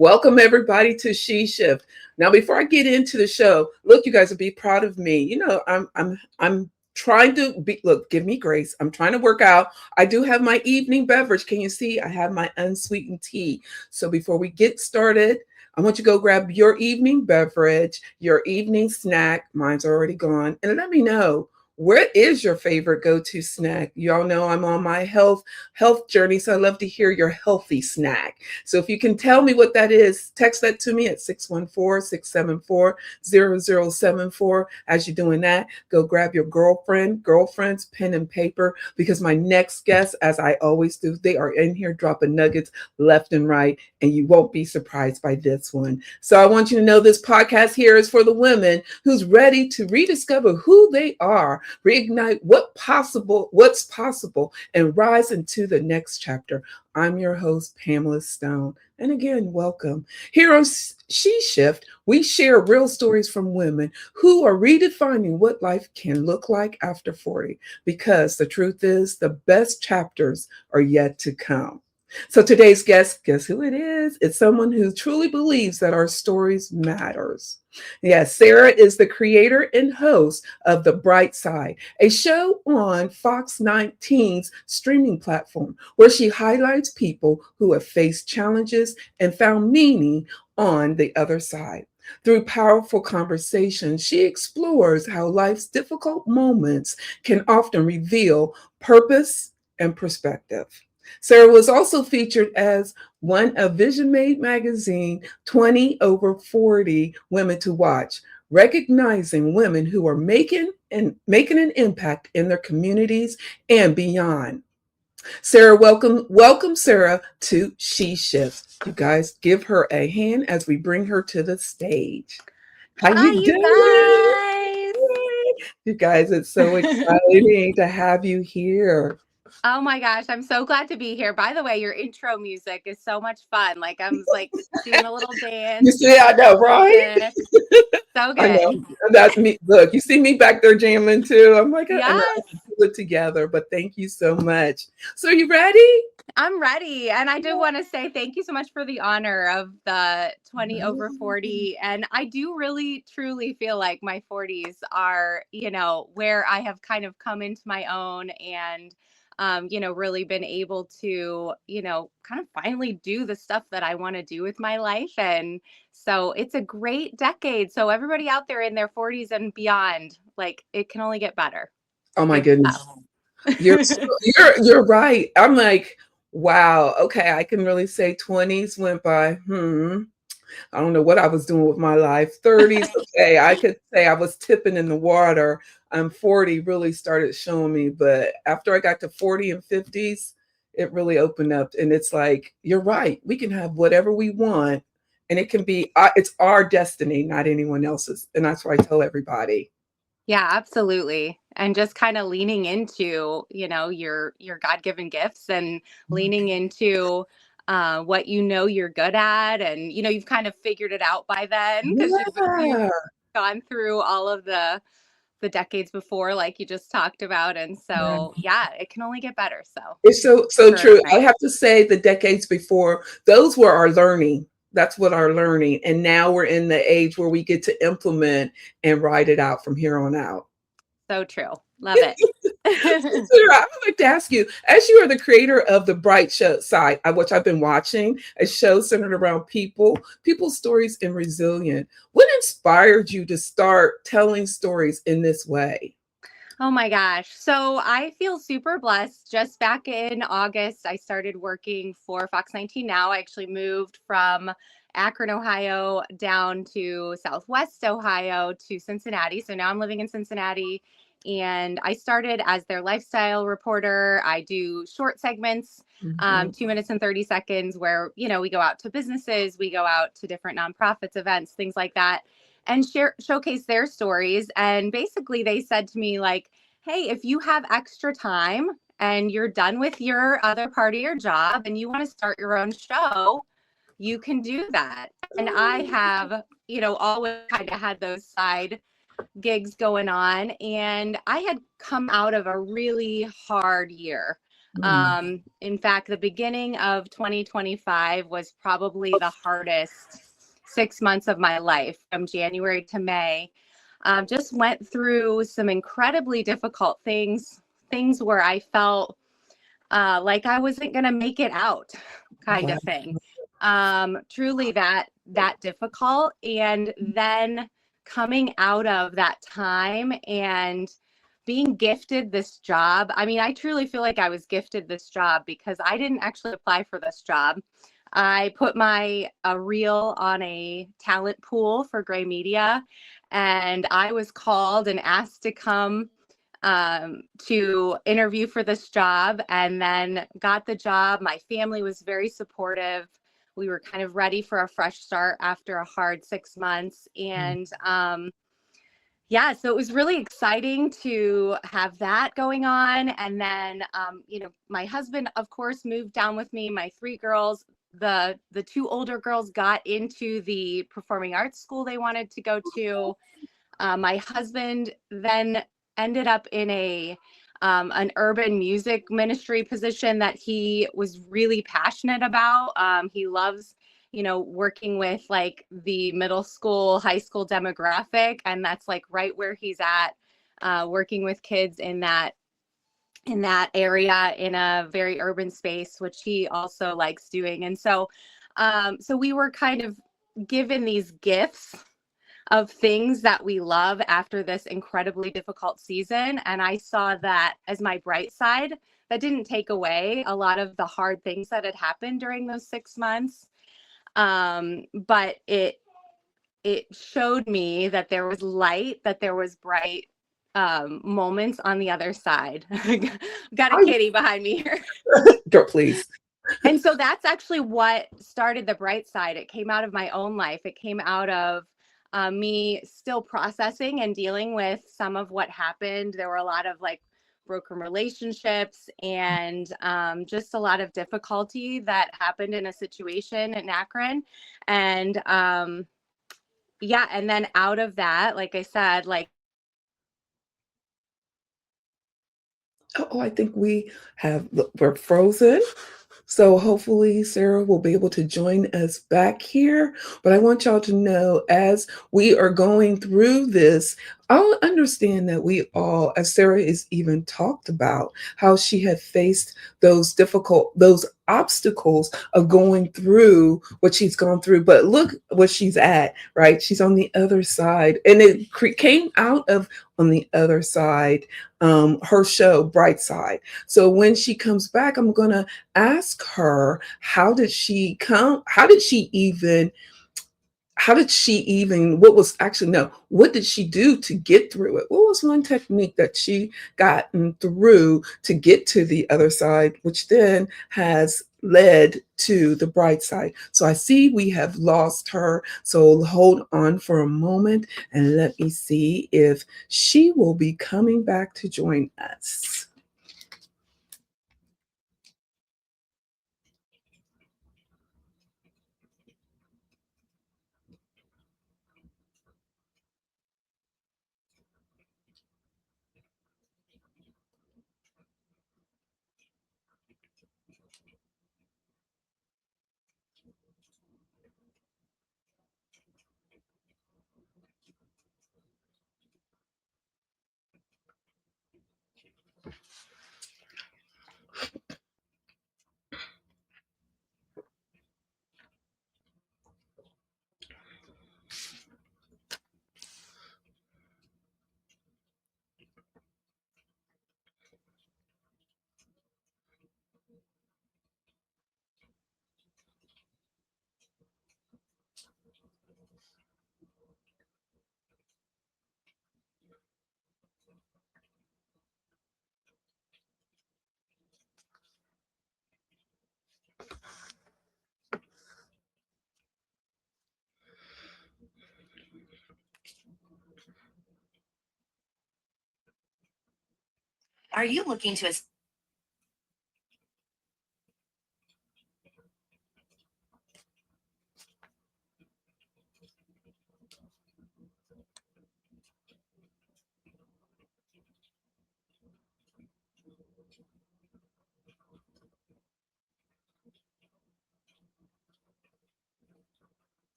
Welcome everybody to She Shift. Now, before I get into the show, look, you guys will be proud of me. I'm trying to be. Look, give me grace. I'm trying to work out. I do have my evening beverage. Can you see? I have my unsweetened tea. So before we get started, I want you to go grab your evening beverage, your evening snack. Mine's already gone, and let me know. What is your favorite go-to snack? Y'all know I'm on my health journey, so I love to hear your healthy snack. So if you can tell me what that is, text that to me at 614-674-0074. As you're doing that, go grab your girlfriend's pen and paper, because my next guest, as I always do, they are in here dropping nuggets left and right, and you won't be surprised by this one. So I want you to know this podcast here is for the women who's ready to rediscover who they are, reignite what's possible, and rise into the next chapter. I'm your host, Pamela Stone. And again, welcome. Here on She Shift, we share real stories from women who are redefining what life can look like after 40. Because the truth is, the best chapters are yet to come. So today's guest, guess who it is? It's someone who truly believes that our stories matters. Yes, Sarah is the creator and host of The Bright Side, a show on Fox 19's streaming platform, where she highlights people who have faced challenges and found meaning on the other side. Through powerful conversations, she explores how life's difficult moments can often reveal purpose and perspective. Sarah was also featured as one of Vision Made magazine 20 over 40 women to watch, recognizing women who are making an impact in their communities and beyond. Sarah, welcome Sarah to She Shifts. You guys give her a hand as we bring her to the stage. How Hi, you you doing? guys. You guys, it's so exciting to have you here. Oh my gosh, I'm so glad to be here. By the way, your intro music is so much fun. Like I was like doing a little You dance, see, I know, right? music. So I good. know. That's me. Look, you see me back there jamming too. I'm like, and I Yes, pull it together. But thank you so much. So, are you ready? I'm ready. And I do want to say thank you so much for the honor of the 20 over 40. And I do really truly feel like my 40s are, where I have kind of come into my own and really been able to, kind of finally do the stuff that I want to do with my life. And so it's a great decade. So everybody out there in their 40s and beyond, like it can only get better. Oh my Good goodness, stuff. you're right. I'm like, wow. Okay, I can really say 20s went by. I don't know what I was doing with my life. 30s, okay, I could say I was tipping in the water. 40 really started showing me, but after I got to 40 and 50s, it really opened up. And it's like, you're right. We can have whatever we want, and it can be, it's our destiny, not anyone else's. And that's what I tell everybody. Yeah, absolutely. And just kind of leaning into, your God-given gifts and leaning into what you're good at, and you've kind of figured it out by then because you've Yeah. gone through all of the decades before, like you just talked about, and so yeah, it can only get better. So It's thank you so for true. I encouragement. have to say the decades before, those were our learning. That's what our learning. And now we're in the age where we get to implement and write it out from here on out. So true. Love it. Sarah, I would like to ask you, as you are the creator of the Bright Show site, which I've been watching, a show centered around people's stories and resilient. What inspired you to start telling stories in this way? Oh my gosh. So I feel super blessed. Just back in August, I started working for Fox 19 Now. I actually moved from Akron, Ohio, down to Southwest Ohio to Cincinnati. So now I'm living in Cincinnati. And I started as their lifestyle reporter. I do short segments, Mhm. 2 minutes and 30 seconds, where, we go out to businesses, we go out to different nonprofits, events, things like that, and showcase their stories. And basically they said to me, like, hey, if you have extra time and you're done with your other part of your job and you want to start your own show, you can do that. And I have, always kind of had those side gigs going on. And I had come out of a really hard year. Mm. In fact, the beginning of 2025 was probably the hardest 6 months of my life, from January to May. Just went through some incredibly difficult things where I felt like I wasn't going to make it out, kind Wow. of thing. Truly that difficult. And then coming out of that time and being gifted this job. I mean, I truly feel like I was gifted this job because I didn't actually apply for this job. I put my reel on a talent pool for Gray Media, and I was called and asked to come to interview for this job, and then got the job. My family was very supportive. We were kind of ready for a fresh start after a hard 6 months. And yeah, so it was really exciting to have that going on. And then, my husband, of course, moved down with me. My three girls, the two older girls got into the performing arts school they wanted to go to. My husband then ended up in an urban music ministry position that he was really passionate about. He loves, working with like the middle school, high school demographic, and that's like right where he's at, working with kids in that area in a very urban space, which he also likes doing. And so we were kind of given these gifts of things that we love after this incredibly difficult season. And I saw that as my bright side. That didn't take away a lot of the hard things that had happened during those 6 months. But it showed me that there was light, that there was bright moments on the other side. Got a I, kitty behind me here. girl, please. And so that's actually what started the bright side. It came out of my own life. It came out of me still processing and dealing with some of what happened. There were a lot of like broken relationships and just a lot of difficulty that happened in a situation in Akron. And yeah, and then out of that, like I said, like, Oh, I think we're frozen. So hopefully Sarah will be able to join us back here. But I want y'all to know, as we are going through this, I'll understand that we all, as Sarah has even talked about, how she had faced those obstacles of going through what she's gone through. But look what she's at, right? She's on the other side. And it came out of on the other side, her show, Bright Side. So when she comes back, I'm going to ask her, how did she even, what was actually, no, what did she do to get through it? What was one technique that she gotten through to get to the other side, which then has led to the bright side? So I see we have lost her. So hold on for a moment and let me see if she will be coming back to join us. Are you looking to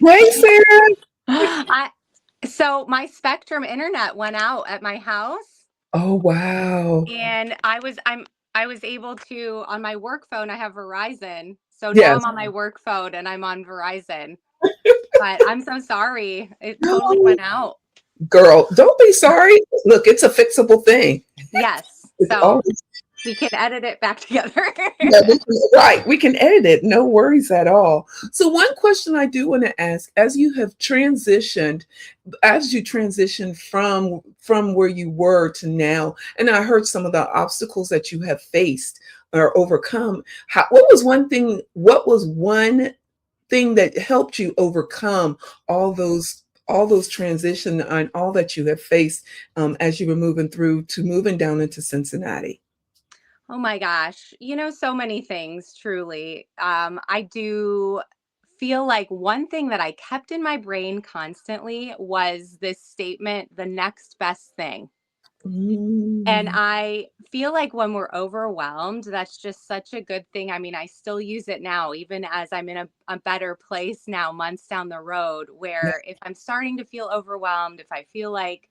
Hey, Sarah. I so my Spectrum internet went out at my house, Oh, wow. and I was able to on my work phone. I have Verizon, so now I'm Yes. on my work phone and I'm on Verizon. But I'm so sorry, it totally No, went out. girl, don't be sorry. Look, it's a fixable thing. Yes, It's so always we can edit it back together. yeah, right. We can edit it. No worries at all. So, one question I do want to ask, as you transition from where you were to now, and I heard some of the obstacles that you have faced or overcome. What was one thing that helped you overcome all those transition and all that you have faced as you were moving through to moving down into Cincinnati? Oh my gosh. So many things, truly. I do feel like one thing that I kept in my brain constantly was this statement, the next best thing. And Mm, I feel like when we're overwhelmed, that's just such a good thing. I mean, I still use it now, even as I'm in a better place now, months down the road, Yeah. where if I'm starting to feel overwhelmed, if I feel like,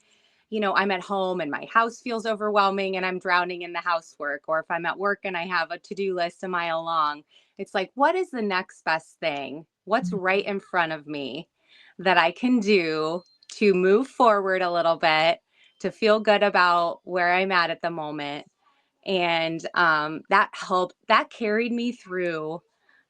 I'm at home and my house feels overwhelming and I'm drowning in the housework, or if I'm at work and I have a to-do list a mile long, it's like, what is the next best thing? What's right in front of me that I can do to move forward a little bit, to feel good about where I'm at the moment? And that helped, that carried me through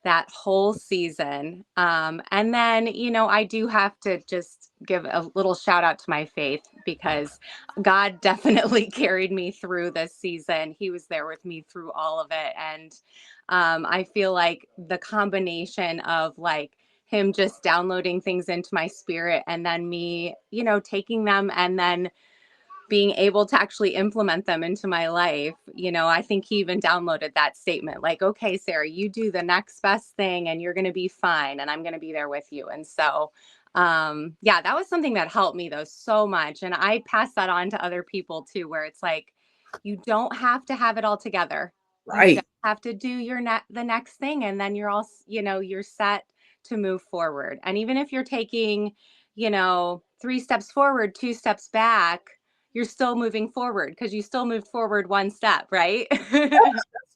that whole season. And then, I do have to just give a little shout out to my faith, because God definitely carried me through this season. He was there with me through all of it. And I feel like the combination of like him just downloading things into my spirit, and then me, taking them and then being able to actually implement them into my life. I think he even downloaded that statement, like, okay, Sarah, you do the next best thing and you're going to be fine. And I'm going to be there with you. And so, yeah, that was something that helped me though so much. And I pass that on to other people too, where it's like, you don't have to have it all together. You just Right. have to do the next thing. And then you're all, you're set to move forward. And even if you're taking, 3 steps forward, 2 steps back, you're still moving forward, because you still moved forward 1 step, right?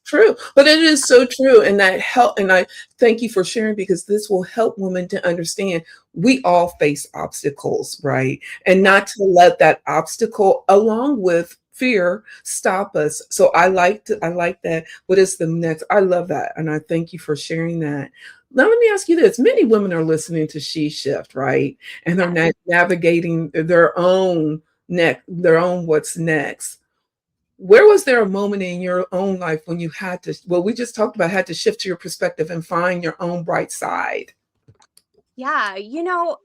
True, but it is so true, and that help. And I thank you for sharing, because this will help women to understand we all face obstacles, right? And Yeah. not to let that obstacle, along with fear, stop us. So I like that. What is the next? I love that, and I thank you for sharing that. Now let me ask you this: many women are listening to She Shift, right? And they're Yes. navigating their own what's next. Where was there a moment in your own life when you had to, well, we just talked about, had to shift your perspective and find your own bright side? Yeah,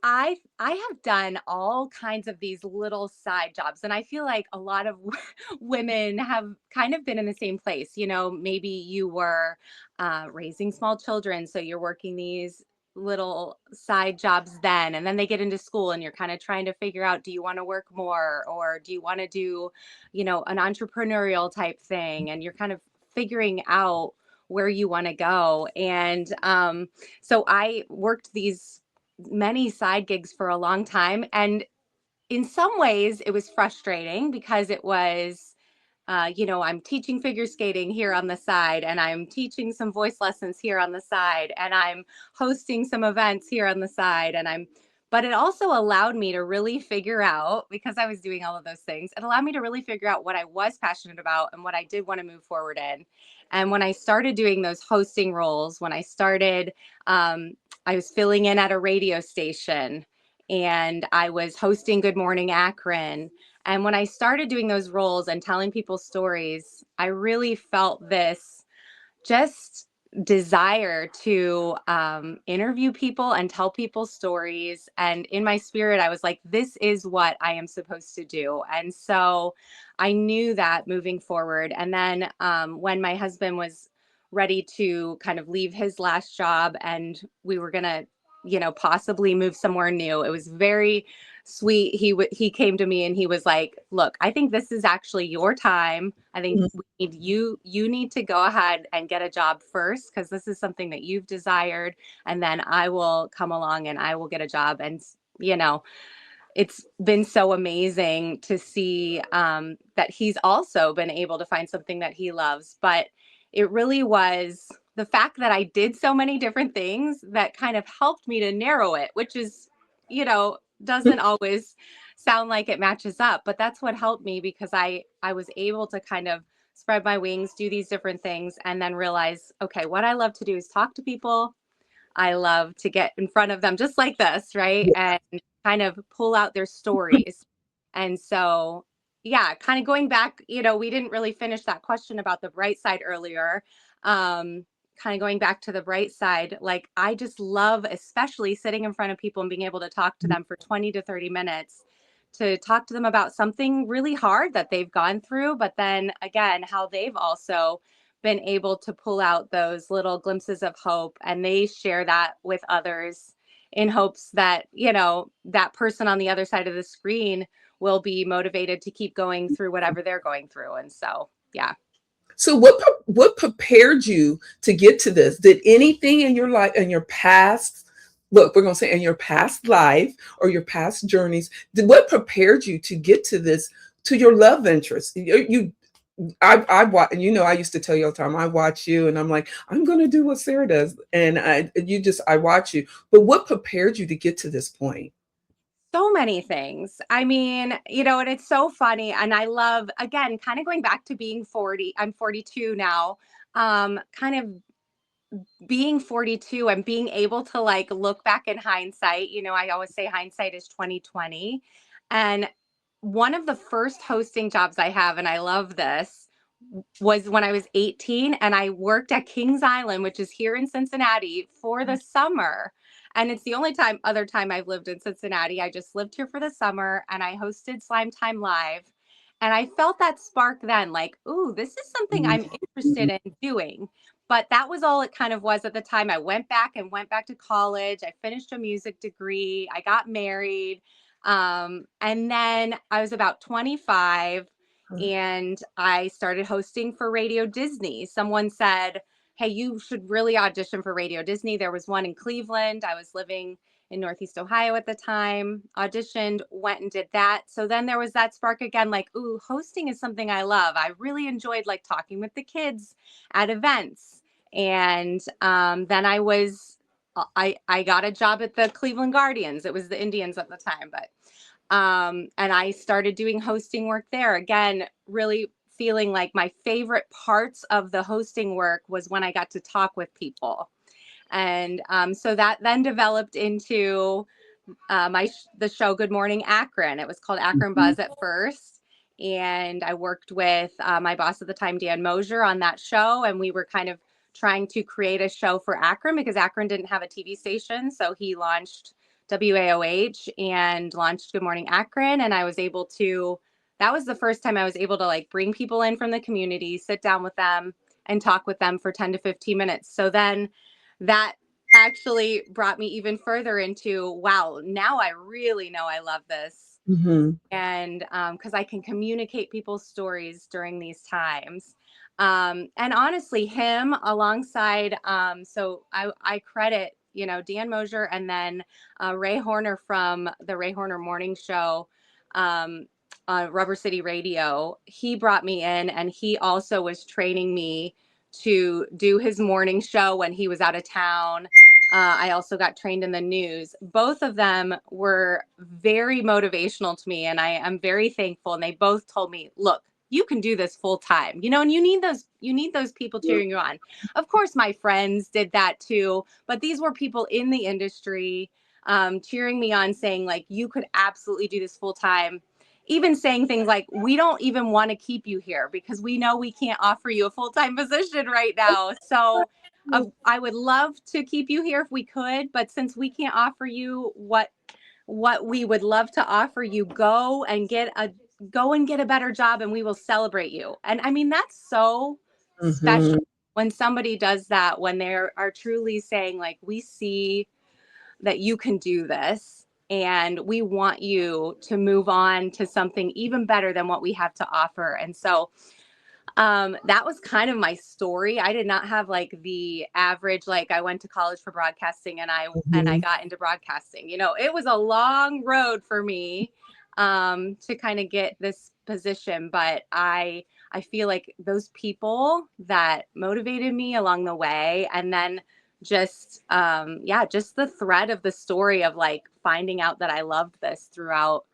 I have done all kinds of these little side jobs, and I feel like a lot of women have kind of been in the same place. Maybe you were raising small children, so you're working these little side jobs then, and then they get into school, and you're kind of trying to figure out, do you want to work more, or do you want to do, an entrepreneurial type thing, and you're kind of figuring out where you want to go. And so I worked these many side gigs for a long time. And in some ways, it was frustrating, because it was, I'm teaching figure skating here on the side, and I'm teaching some voice lessons here on the side, and I'm hosting some events here on the side. But it also allowed me to really figure out, because I was doing all of those things, it allowed me to really figure out what I was passionate about and what I did want to move forward in. And when I started doing those hosting roles, when I started, I was filling in at a radio station, and I was hosting Good Morning Akron. And when I started doing those roles and telling people stories, I really felt this just desire to interview people and tell people stories. And in my spirit, I was like, this is what I am supposed to do. And so I knew that moving forward. And then when my husband was ready to kind of leave his last job, and we were going to, possibly move somewhere new, it was very sweet. He came to me and he was like, look, I think this is actually your time. I think Mhm. we need you need to go ahead and get a job first, because this is something that you've desired, and then I will come along and I will get a job. And it's been so amazing to see that he's also been able to find something that he loves. But it really was the fact that I did so many different things that kind of helped me to narrow it, which is, doesn't always sound like it matches up, but that's what helped me, because I was able to kind of spread my wings, do these different things, and then realize, okay, what I love to do is talk to people. I love to get in front of them just like this, right? Yeah. And kind of pull out their stories. And so, yeah, kind of going back, we didn't really finish that question about the bright side earlier. Kind of going back to the bright side, like I just love, especially sitting in front of people and being able to talk to them for 20 to 30 minutes, to talk to them about something really hard that they've gone through, but then again, how they've also been able to pull out those little glimpses of hope, and they share that with others in hopes that, that person on the other side of the screen will be motivated to keep going through whatever they're going through. And so, Yeah. So what prepared you to get to this? Did anything in your life, in your past, look, we're gonna say in your past life or your past journeys, what prepared you to get to this, to your love interest? I watch, and I used to tell you all the time, I watch you, and I'm like, I'm gonna do what Sarah does, and I watch you. But what prepared you to get to this point? So many things. I mean, and it's so funny. And I love, again, kind of going back to being 40. I'm 42 now. Kind of being 42 and being able to like look back in hindsight. I always say hindsight is 2020. And one of the first hosting jobs I have, and I love this, was when I was 18 and I worked at Kings Island, which is here in Cincinnati, for the summer. And it's the only other time I've lived in Cincinnati. I just lived here for the summer and I hosted Slime Time Live. And I felt that spark then, like, ooh, this is something I'm interested in doing. But that was all it kind of was at the time. I went back to college. I finished a music degree. I got married. And then I was about 25 and I started hosting for Radio Disney. Someone said, hey, you should really audition for Radio Disney. There was one in Cleveland. I was living in Northeast Ohio at the time, auditioned, went and did that. So then there was that spark again, like, ooh, hosting is something I love. I really enjoyed like talking with the kids at events. And then I got a job at the Cleveland Guardians. It was the Indians at the time, but and I started doing hosting work there. Again, really feeling like my favorite parts of the hosting work was when I got to talk with people. And so that then developed into the show Good Morning Akron. It was called Akron Mhm. Buzz at first. And I worked with my boss at the time, Dan Mosier, on that show. And we were kind of trying to create a show for Akron because Akron didn't have a TV station. So he launched WAOH and launched Good Morning Akron. And that was the first time I was able to like bring people in from the community, sit down with them and talk with them for 10 to 15 minutes. So then that actually brought me even further into, wow, now I really know I love this. Mhm. And because I can communicate people's stories during these times. And honestly, him alongside, so I credit, Dan Mosier and then Ray Horner from the Ray Horner Morning Show, um, Rubber City Radio. He brought me in and he also was training me to do his morning show when he was out of town. I also got trained in the news. Both of them were very motivational to me, and I am very thankful. And they both told me, "Look, you can do this full time, and you need those people cheering you on." Of course, my friends did that too, but these were people in the industry cheering me on, saying like, "You could absolutely do this full time." Even saying things like, we don't even want to keep you here because we know we can't offer you a full-time position right now. So I would love to keep you here if we could, but since we can't offer you what we would love to offer you, go and get a better job and we will celebrate you. And I mean, that's so special Mhm. when somebody does that, when they are truly saying like, we see that you can do this and we want you to move on to something even better than what we have to offer. And so that was kind of my story. I did not have like the average, like I went to college for broadcasting and I Mhm. got into broadcasting. It was a long road for me to kind of get this position, but I feel like those people that motivated me along the way, and then just just the thread of the story of like finding out that I loved this throughout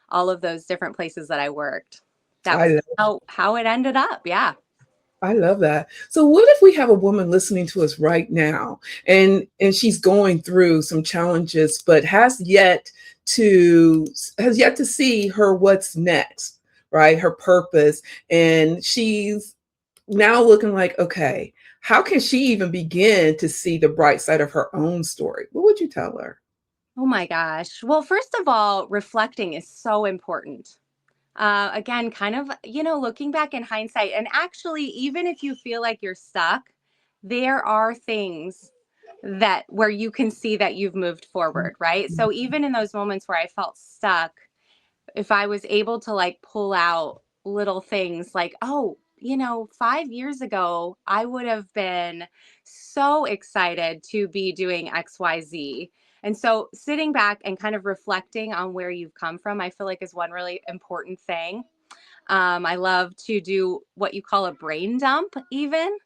all of those different places that I worked. That I was love, how it ended up. Yeah. I love that. So what if we have a woman listening to us right now, and she's going through some challenges but has yet to see her what's next, right? Her purpose, and she's now looking like, okay, how can she even begin to see the bright side of her own story? What would you tell her? Oh my gosh. Well, first of all, reflecting is so important. Again, kind of, looking back in hindsight, and actually, even if you feel like you're stuck, there are things that where you can see that you've moved forward, right? So even in those moments where I felt stuck, if I was able to like pull out little things like, oh, 5 years ago, I would have been so excited to be doing XYZ. And so sitting back and kind of reflecting on where you've come from, I feel like is one really important thing. I love to do what you call a brain dump, even.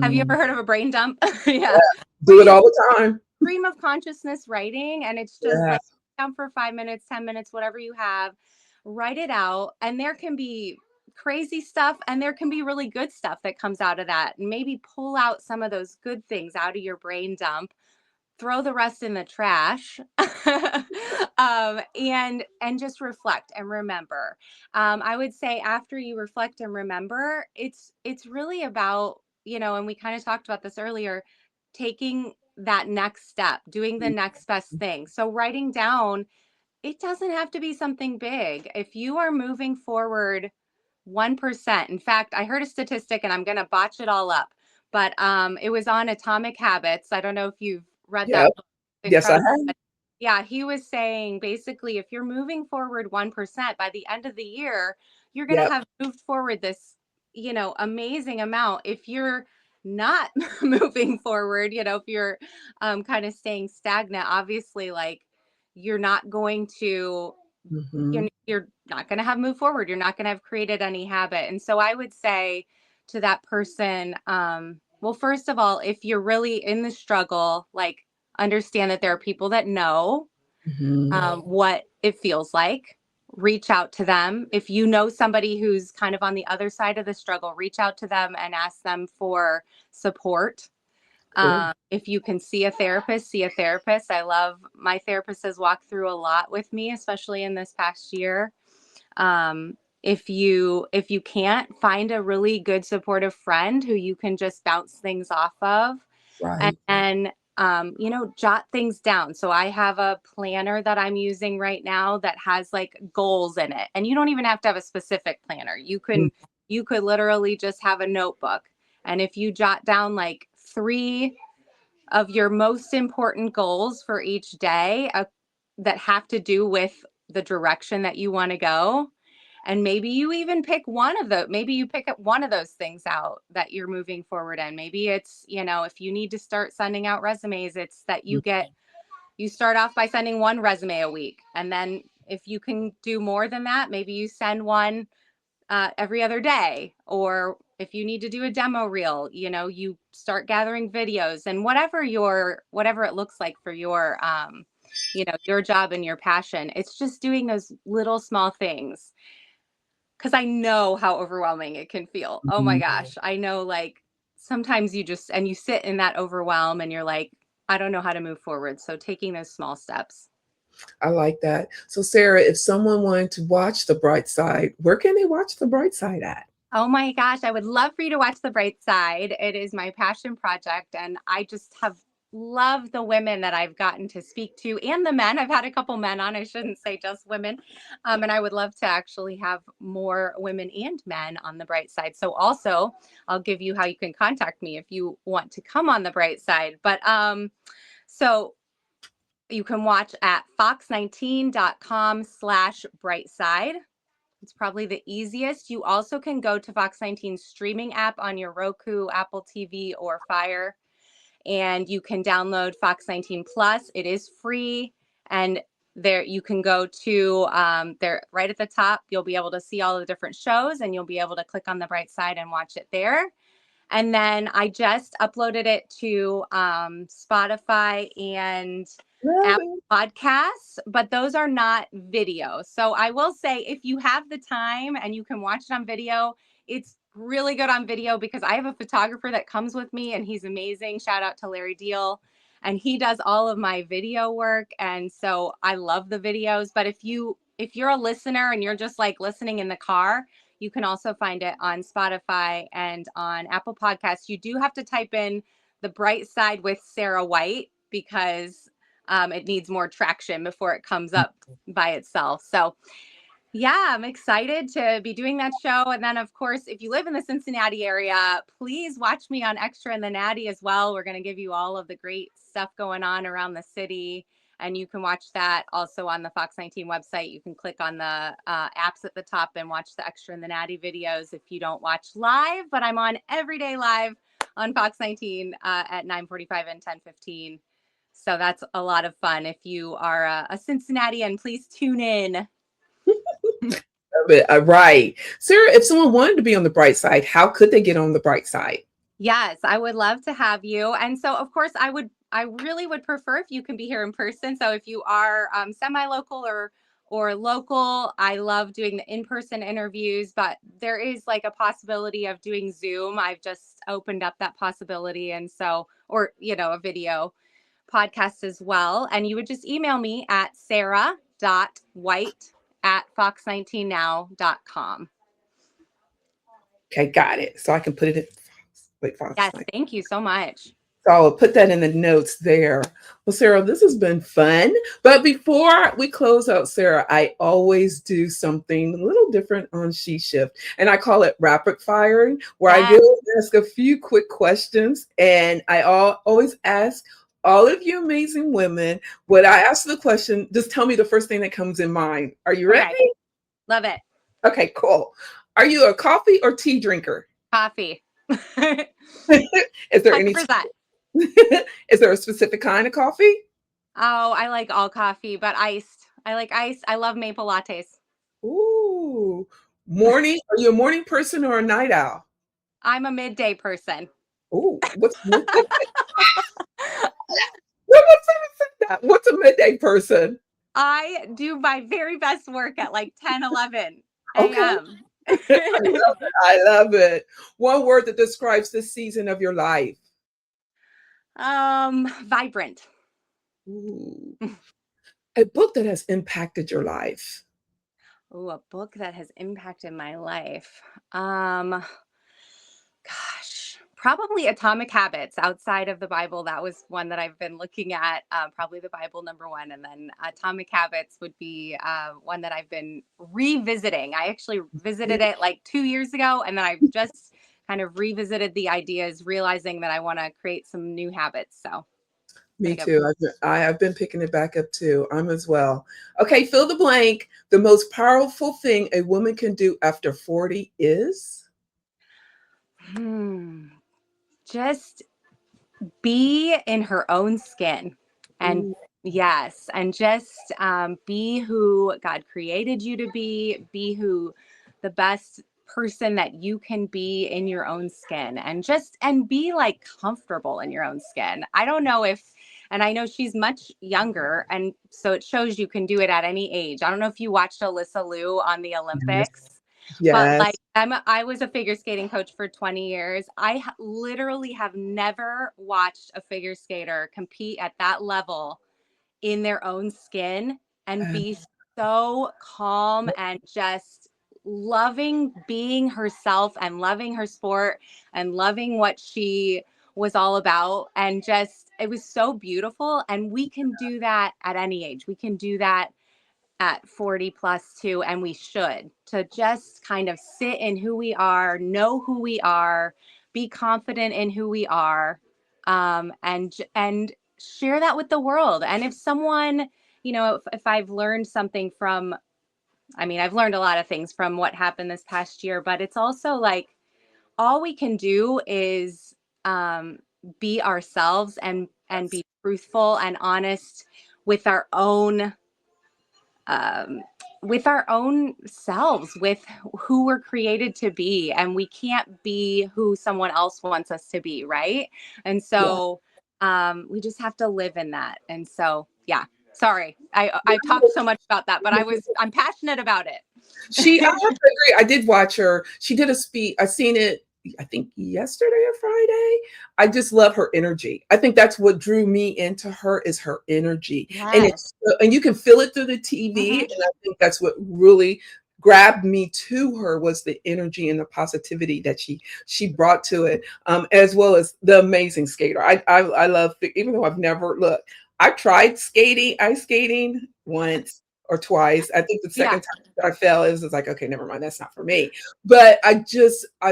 Have you Mm. ever heard of a brain dump? Yeah. Yeah. Where Do it you all the time. stream of consciousness writing, and it's just Yeah. like down for 5 minutes, 10 minutes, whatever you have, write it out. And there can be crazy stuff and there can be really good stuff that comes out of that. And maybe pull out some of those good things out of your brain dump, throw the rest in the trash. And just reflect and remember. I would say after you reflect and remember, it's really about, and we kind of talked about this earlier, taking that next step, doing the next best thing. So writing down, it doesn't have to be something big. If you are moving forward 1%. In fact, I heard a statistic and I'm going to botch it all up, but it was on Atomic Habits. I don't know if you've read Yep. that book. Yes, I Incredible. have. Yeah, he was saying basically if you're moving forward 1% by the end of the year, you're going to Yep. have moved forward this, amazing amount. If you're not moving forward, if you're kind of staying stagnant, obviously, like, you're not going to Hmm. you're not going to have moved forward. You're not going to have created any habit. And so I would say to that person, well, first of all, if you're really in the struggle, like, understand that there are people that know Hmm. what it feels like. Reach out to them. If you know somebody who's kind of on the other side of the struggle, reach out to them and ask them for support. True. If you can see a therapist, see a therapist. I love my therapist has walked through a lot with me, especially in this past year. If you can't, find a really good supportive friend who you can just bounce things off of, and Right. then jot things down. So I have a planner that I'm using right now that has like goals in it, and you don't even have to have a specific planner. You could literally just have a notebook, and if you jot down like 3 of your most important goals for each day, that have to do with the direction that you want to go. And maybe you even pick maybe you pick up one of those things out that you're moving forward in. Maybe it's, if you need to start sending out resumes, it's that you start off by sending 1 resume a week. And then if you can do more than that, maybe you send one every other day. Or if you need to do a demo reel, you start gathering videos, and whatever it looks like for your job and your passion. It's just doing those little small things. Cause I know how overwhelming it can feel. Oh my Mhm. gosh. I know, like, sometimes you sit in that overwhelm and you're like, I don't know how to move forward. So taking those small steps. I like that. So, Sarah, if someone wanted to watch The Bright Side, where can they watch The Bright Side at? Oh my gosh, I would love for you to watch The Bright Side. It is my passion project, and I just have loved the women that I've gotten to speak to, and the men. I've had a couple men on. I shouldn't say just women. And I would love to actually have more women and men on The Bright Side. So also, I'll give you how you can contact me if you want to come on The Bright Side. But so you can watch at fox19.com/brightside. It's probably the easiest. You also can go to Fox 19's streaming app on your Roku, Apple TV, or Fire, and you can download Fox 19 Plus. It is free, and there you can go to there right at the top. You'll be able to see all the different shows, and you'll be able to click on The Bright Side and watch it there. And then I just uploaded it to Spotify and Love Apple it. Podcasts, but those are not video. So I will say, if you have the time and you can watch it on video, it's really good on video because I have a photographer that comes with me and he's amazing. Shout out to Larry Deal. And he does all of my video work. And so I love the videos. But if you're a listener and you're just like listening in the car, you can also find it on Spotify and on Apple Podcasts. You do have to type in The Bright Side with Sarah White because it needs more traction before it comes up by itself. So yeah, I'm excited to be doing that show. And then, of course, if you live in the Cincinnati area, please watch me on Extra and the Natty as well. We're going to give you all of the great stuff going on around the city. And you can watch that also on the Fox 19 website. You can click on the apps at the top and watch the Extra and the Natty videos if you don't watch live. But I'm on every day live on Fox 19 at 9:45 and 10:15. So that's a lot of fun. If you are a Cincinnatian, please tune in. Right. Sarah, if someone wanted to be on the bright side, how could they get on the bright side? Yes, I would love to have you. And so, of course, I really would prefer if you can be here in person. So if you are semi-local or local, I love doing the in-person interviews, but there is like a possibility of doing Zoom. I've just opened up that possibility. And so, or, a video podcast as well. And you would just email me at sarah.white@fox19now.com. Okay, got it. So I can put it in Fox. Yes, thank you so much. So I'll put that in the notes there. Well, Sarah, this has been fun. But before we close out, Sarah, I always do something a little different on She Shift. And I call it rapid firing, where I go ask a few quick questions. And I always ask all of you amazing women, when I ask the question, just tell me the first thing that comes in mind. Are you ready? Okay. Love it. Okay, cool. Are you a coffee or tea drinker? Coffee. Is there any? 100%. Is there a specific kind of coffee? Oh, I like all coffee, but iced. I like iced. I love maple lattes. Ooh, morning. Are you a morning person or a night owl? I'm a midday person. Ooh, what's what's a midday person? I do my very best work at like 10, 11 Okay. a.m. I love it. One word that describes this season of your life. Vibrant. Ooh. A book that has impacted your life. Oh, a book that has impacted my life. Gosh, probably Atomic Habits outside of the Bible. That was one that I've been looking at, probably the Bible #1. And then Atomic Habits would be one that I've been revisiting. I actually visited it like 2 years ago, and then I've just kind of revisited the ideas, realizing that I want to create some new habits. So Me too. I have been picking it back up too. I'm as well. Okay, fill the blank. The most powerful thing a woman can do after 40 is? Just be in her own skin. And yes, and just be who God created you to be who the best person that you can be in your own skin, and be like comfortable in your own skin. I don't know and I know she's much younger, and so it shows you can do it at any age. I don't know if you watched Alyssa Liu on the Olympics. Yes. But like I was a figure skating coach for 20 years. I literally have never watched a figure skater compete at that level in their own skin and be so calm and just loving being herself and loving her sport and loving what she was all about. And just, it was so beautiful. And we can do that at any age. We can do that at 40 plus too, and we should, to just kind of sit in who we are, know who we are, be confident in who we are, and share that with the world. And if someone, if I've learned something from, I've learned a lot of things from what happened this past year, but it's also like all we can do is be ourselves and be truthful and honest with our own selves, with who we're created to be. And we can't be who someone else wants us to be, right? And so we just have to live in that. And so, yeah, sorry, I talked so much about that, but I'm passionate about it. I have to agree. I did watch her. She did a speech. I seen it, I think yesterday or Friday. I just love her energy. I think that's what drew me into her, is her energy. Yes. And you can feel it through the TV. And I think that's what really grabbed me to her, was the energy and the positivity that she brought to it, as well as the amazing skater. I love, even though I tried ice skating once or twice. I think the second time that I fell, it was like, okay, never mind, that's not for me. But I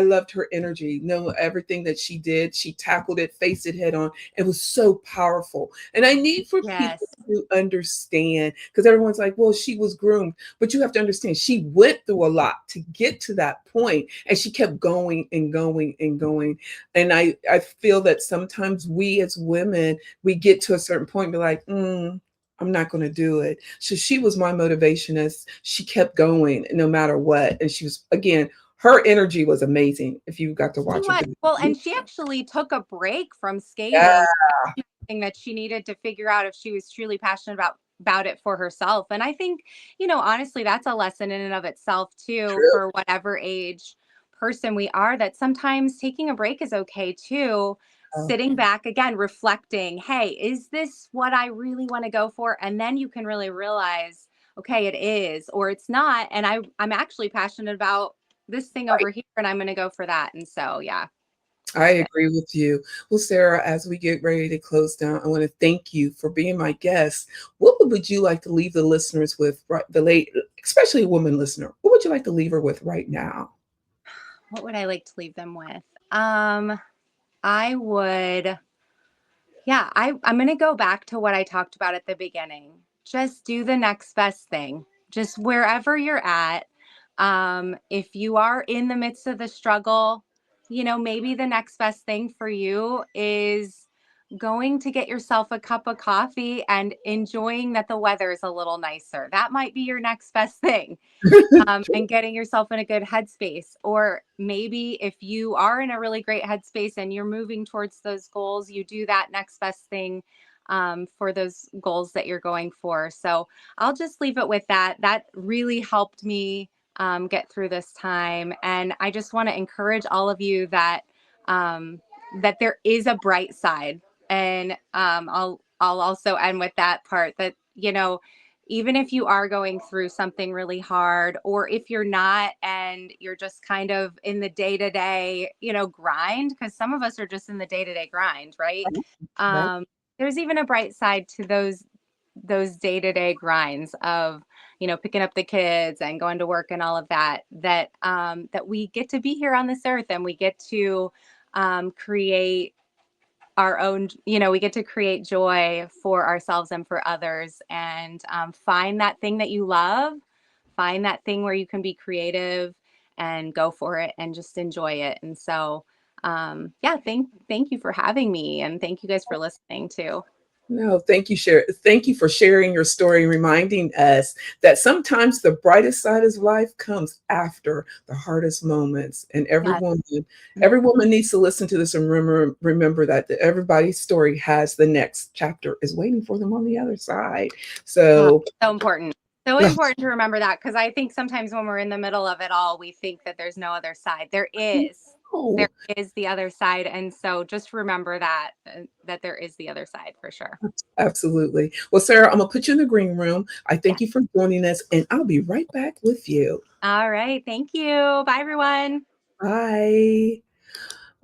loved her energy. Everything that she did, she tackled it, faced it head on. It was so powerful. And I need for people to understand, because everyone's like, well, she was groomed, but you have to understand she went through a lot to get to that point, and she kept going and going and going. And I feel that sometimes we as women, we get to a certain point and be like, I'm not going to do it. So she was my motivation as she kept going no matter what. And she was, again, her energy was amazing if you got to She watch her was. do Well, it. and she actually took a break from Yeah, skating, thing that she needed to figure out if she was truly passionate about it for herself. And I think, honestly, that's a lesson in and of itself too, true. for whatever age person we are, that sometimes taking a break is okay too. Sitting back again, reflecting, hey, is this what I really want to go for? And then you can really realize, okay, it is, or it's not. And I'm actually passionate about this thing over here, and I'm going to go for that. And so, yeah, I it's good. agree with you. Well, Sarah, as we get ready to close down, I want to thank you for being my guest. What would you like to leave the listeners with, right, the late, especially a woman listener? What would you like to leave her with right now? What would I like to leave them with? I would, yeah, I'm going to go back to what I talked about at the beginning. Just do the next best thing, just wherever you're at. If you are in the midst of the struggle, maybe the next best thing for you is going to get yourself a cup of coffee and enjoying that the weather is a little nicer. That might be your next best thing, and getting yourself in a good headspace. Or maybe if you are in a really great headspace and you're moving towards those goals, you do that next best thing, for those goals that you're going for. So I'll just leave it with that. That really helped me, get through this time. And I just want to encourage all of you that, that there is a bright side. And I'll also end with that part that, even if you are going through something really hard, or if you're not and you're just kind of in the day to day, grind, because some of us are just in the day to day grind, right? Right. Um, there's even a bright side to those day to day grinds of, picking up the kids and going to work and all of that. That we get to be here on this earth, and we get to, create our own, we get to create joy for ourselves and for others, and, find that thing that you love, find that thing where you can be creative and go for it and just enjoy it. And so, yeah, thank you for having me, and thank you guys for listening too. No, thank you, Thank you for sharing your story and reminding us that sometimes the brightest side of life comes after the hardest moments. And Yeah. every woman needs to listen to this and remember that everybody's story has the next chapter is waiting for them on the other side. Oh, So, so important. So important to remember that, because I think sometimes when we're in the middle of it all, we think that there's no other side. There is. There oh, is the other side. And so just remember that, that there is the other side for sure. absolutely. Well, Sarah, I'm gonna put you in the green room. I Yeah. thank you for joining us, and I'll be right back with you. All right. Thank you. Bye, everyone. Bye.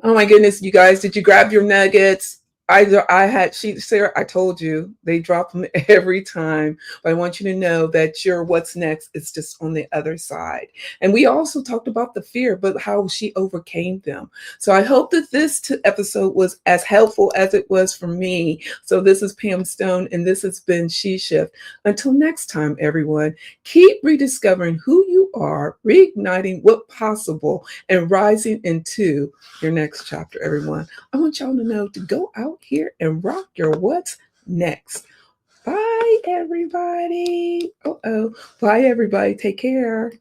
Oh my goodness, you guys, did you grab your nuggets? I had Sarah, I told you they drop them every time, but I want you to know that your what's next is just on the other side. And we also talked about the fear, but how she overcame them. So I hope that this episode was as helpful as it was for me. So this is Pam Stone, and this has been She Shift. Until next time, everyone, keep rediscovering who you are, reigniting what possible, and rising into your next chapter, everyone. I want y'all to know to go out here and rock your what's next. Bye, everybody. Oh, bye, everybody. Take care.